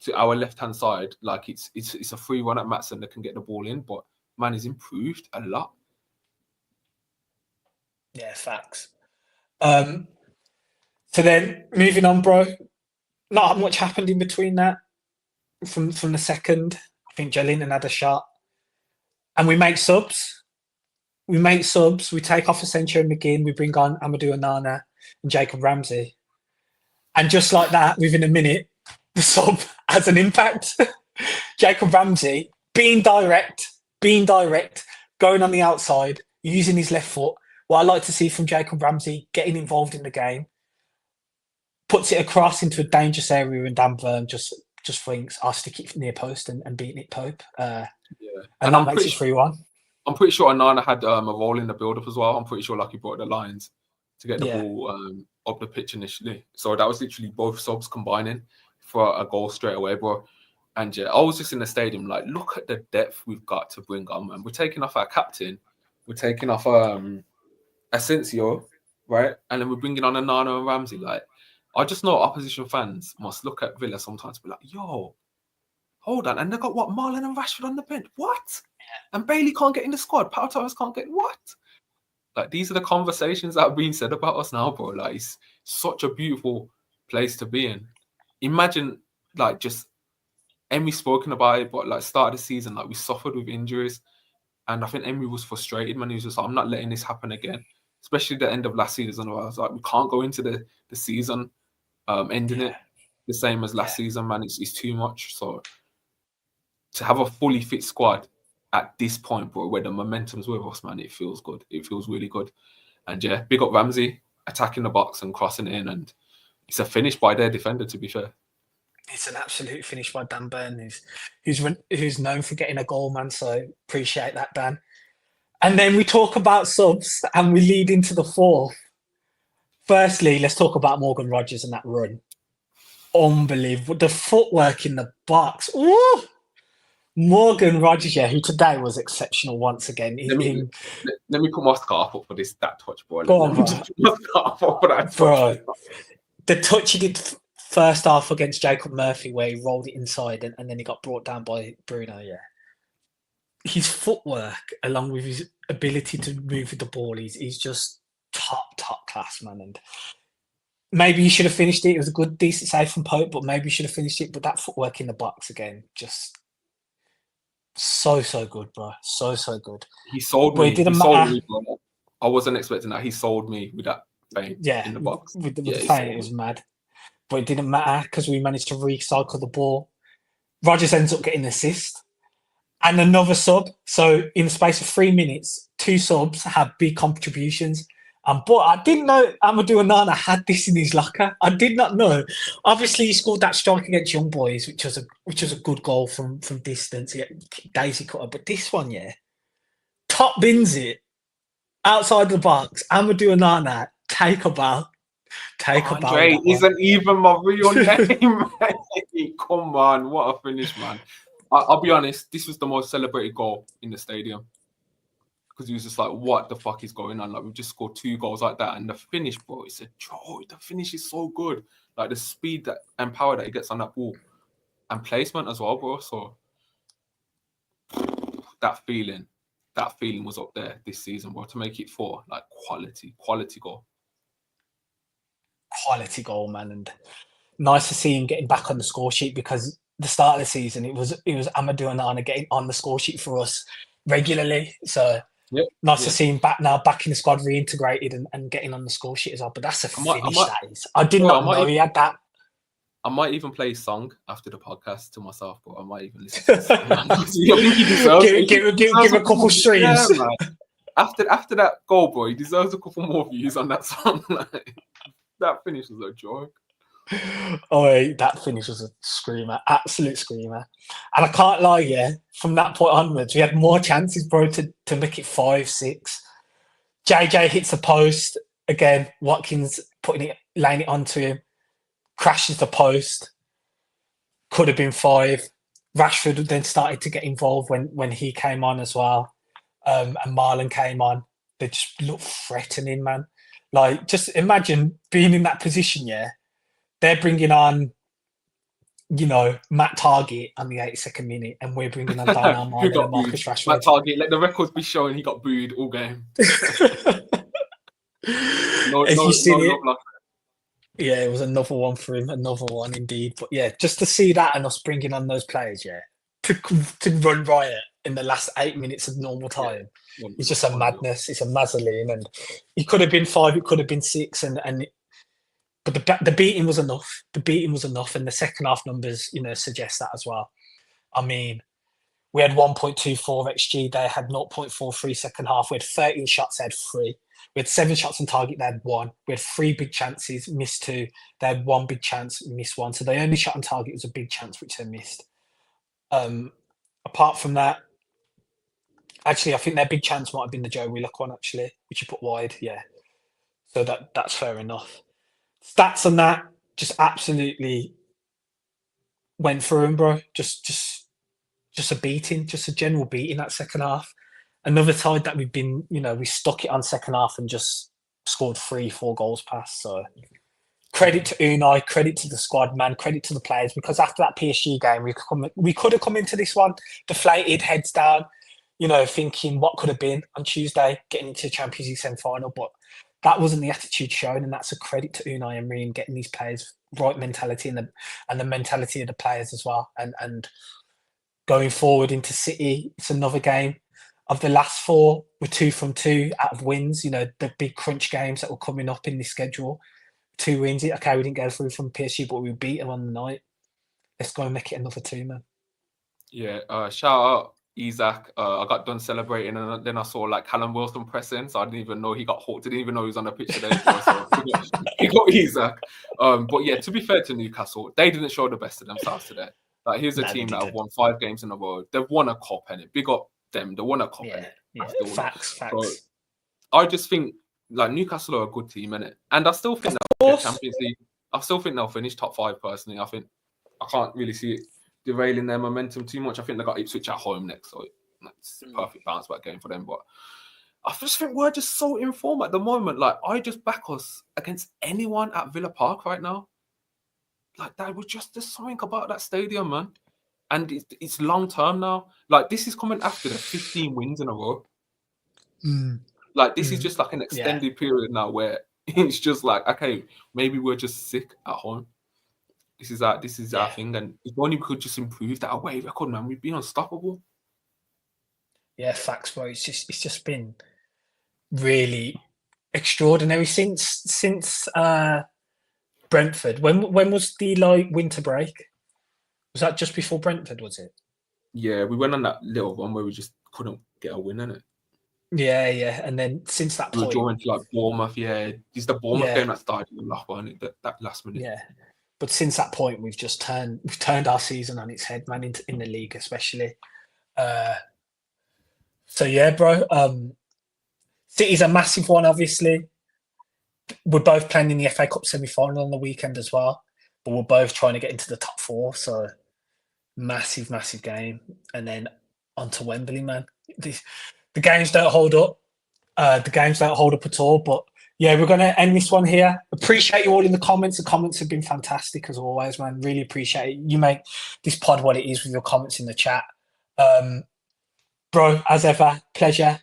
to our left-hand side, it's a free run at Maatsen that can get the ball in, but man, he's improved a lot.
Yeah, facts. So then, moving on, bro, not much happened in between that. From the second, I think Joelinton had a shot. And we make subs. We take off Asensio and McGinn. We bring on Amadou Onana and Jacob Ramsey. And just like that, within a minute, the sub has an impact. Jacob Ramsey, being direct, going on the outside, using his left foot. What I like to see from Jacob Ramsey, getting involved in the game, puts it across into a dangerous area, and Dan Burn just thinks, I'll stick it near post and beat Nick Pope. And that makes it 3-1.
I'm pretty sure Onana had a role in the build-up as well. I'm pretty sure he brought the lines to get the ball up the pitch initially. So that was literally both subs combining for a goal straight away, bro. And I was just in the stadium look at the depth we've got to bring on, man. We're taking off our captain. We're taking off Asensio, right? And then we're bringing on Onana and Ramsey. I just know opposition fans must look at Villa sometimes and be like, yo, hold on. And they got Marlon and Rashford on the bench. What? And Bailey can't get in the squad. Pau Torres can't get what? These are the conversations that are being said about us now, bro. It's such a beautiful place to be in. Imagine, just Emery spoken about it, but start of the season, we suffered with injuries. And I think Emery was frustrated, man. He was just I'm not letting this happen again. Especially the end of last season. I was we can't go into the season ending it the same as last season, man. It's too much. So to have a fully fit squad at this point, bro, where the momentum's with us, man, it feels good. It feels really good. And yeah, big up Ramsey attacking the box and crossing it in, and it's a finish by their defender, to be fair.
It's an absolute finish by Dan Burn, who's known for getting a goal, man. So appreciate that, Dan. And then we talk about subs, and we lead into the fourth. Firstly, let's talk about Morgan Rogers and that run. Unbelievable. The footwork in the box. Ooh! Morgan Rogers, yeah, who today was exceptional once again.
Let me put my scarf up for that touch, bro.
Go on, bro.
My scarf up for that touch.
Bro, the touch he did first half against Jacob Murphy, where he rolled it inside and then he got brought down by Bruno, yeah. His footwork, along with his ability to move with the ball, he's just top class, man. And maybe you should have finished it. It was a good, decent save from Pope, but maybe you should have finished it. But that footwork in the box again, just so good, bro. So good.
He sold me. He sold me, bro. I wasn't expecting that. He sold me with that feint in the box.
With the feint, it was mad. But it didn't matter because we managed to recycle the ball. Rogers ends up getting an assist and another sub. So in the space of 3 minutes, 2 subs had big contributions. But I didn't know Amadou Onana had this in his locker. I did not know. Obviously, he scored that strike against Young Boys, which was a good goal from distance. Yeah, daisy cutter. But this one, yeah, top bins it outside the box. Amadou Onana, take a bow.
Andre isn't even my real name. Come on, what a finish, man. I'll be honest, this was the most celebrated goal in the stadium. Because he was just like, what the fuck is going on? Like, we've just scored 2 goals like that. And the finish, bro, it's a joy. The finish is so good. Like, the speed and power that he gets on that ball. And placement as well, bro. So, that feeling was up there this season, bro. To make it 4, like, quality goal.
Quality goal, man. And nice to see him getting back on the score sheet, because the start of the season, it was Amadou Onana getting on the score sheet for us regularly. So, nice to see him back in the squad, reintegrated and getting on the score sheet as well. But that's a finish, that is. I did not know he had that.
I might even play a song after the podcast to myself, but I might even listen to the song. I think he deserves it.
Give a couple streams.
Yeah, after that goal, bro, he deserves a couple more views on that song. That finish was a joke.
Oh, that finish was a screamer, absolute screamer. And I can't lie, yeah, from that point onwards, we had more chances, bro, to make it 5-6. JJ hits the post again. Watkins laying it onto him, crashes the post. Could have been 5. Rashford then started to get involved when he came on as well, and Marlon came on. They just looked threatening, man. Like, just imagine being in that position, yeah. They're bringing on, Matt Target on the 82nd minute, and we're bringing on Darnell Marlon and Marcus Rashford.
Matt Target, let the records be showing he got booed all game.
Yeah, it was another one for him, another one indeed. But yeah, just to see that and us bringing on those players, yeah, to run riot in the last 8 minutes of normal time, it's just a madness. It's a mazzoline, and it could have been 5, it could have been 6, but the beating was enough. The beating was enough, and the second half numbers, suggest that as well. I mean, we had 1.24 XG. They had 0.43 second half. We had 13 shots. They had 3. We had 7 shots on target. They had 1. We had 3 big chances, missed 2. They had 1 big chance, missed 1. So the only shot on target was a big chance, which they missed. Apart from that, actually, I think their big chance might have been the Joe Willock one, actually, which you put wide. Yeah. So that's fair enough. Stats on that just absolutely went for him, bro. Just a beating, just a general beating that second half. Another side that we've been, we stuck it on second half and just scored 3-4 goals past. So credit to Unai, credit to the squad, man, credit to the players, because after that PSG game, we could have come into this one deflated, heads down, thinking what could have been on Tuesday, getting into the Champions League semi-final, but that wasn't the attitude shown, and that's a credit to Unai Emery and getting these players right mentality and the mentality of the players as well. And going forward into City, it's another game. Of the last 4, we're 2 from 2 out of wins. The big crunch games that were coming up in the schedule. 2 wins. Okay, we didn't go through from PSG, but we beat them on the night. Let's go and make it another 2, man.
Yeah, shout out Isaac. I got done celebrating, and then I saw like Callum Wilson pressing, so I didn't even know he got hooked. Didn't even know he was on the pitch today, bro. So he got Isaac. But yeah, to be fair to Newcastle, they didn't show the best of themselves today. Like, here's a team that have won 5 games in a row. They've won a cup, and it big up them. They won a cup, and
facts.
So I just think like Newcastle are a good team, innit? And I still think they'll get Champions League. I still think they'll finish top 5 personally. I can't really see it derailing their momentum too much. I think they got Ipswich at home next, so it's a perfect bounce back game for them. But I just think we're just so in form at the moment. Like, I just back us against anyone at Villa Park right now. Like, that was just there's something about that stadium, man. And it's long term now. Like, this is coming after the 15 wins in a row. Like, this is just like an extended period now where it's just like, okay, maybe we're just sick at home. This is our thing, and if only we could just improve that away record, man, we'd be unstoppable.
Yeah, facts, bro. It's just been really extraordinary since Brentford. When was the winter break? Was that just before Brentford? Was it?
Yeah, we went on that little one where we just couldn't get a win in it.
Yeah, and then since that point,
we were drawing to like Bournemouth. Yeah, it's the Bournemouth game that started in the last one. That last minute.
Yeah. But since that point, we've turned our season on its head, man, in the league especially. So yeah, bro. City's a massive one, obviously. We're both playing in the FA Cup semi-final on the weekend as well, but we're both trying to get into the top 4. So massive game, and then onto Wembley, man. The games don't hold up. The games don't hold up at all, but. Yeah, we're going to end this one here. Appreciate you all in the comments. The comments have been fantastic as always, man. Really appreciate it. You make this pod what it is with your comments in the chat. Bro, as ever, pleasure.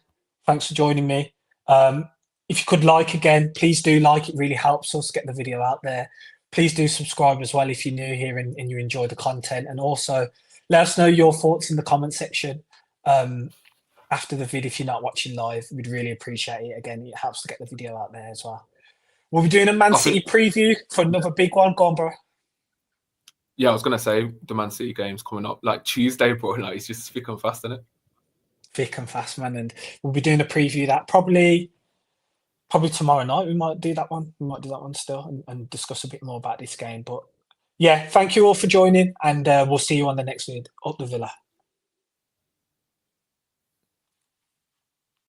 Thanks for joining me. If you could like again, please do like. It really helps us get the video out there. Please do subscribe as well if you're new here and you enjoy the content. And also, let us know your thoughts in the comment section. After the video, if you're not watching live, we'd really appreciate it. Again, it helps to get the video out there as well. We'll be doing a Man City preview for another big one. Go on, bro.
Yeah, I was going to say the Man City game's coming up like Tuesday, bro. Like, it's just thick and fast, isn't it?
Thick and fast, man. And we'll be doing a preview that probably tomorrow night. We might do that one. We might do that one still and discuss a bit more about this game. But yeah, thank you all for joining, and we'll see you on the next vid. Up the Villa.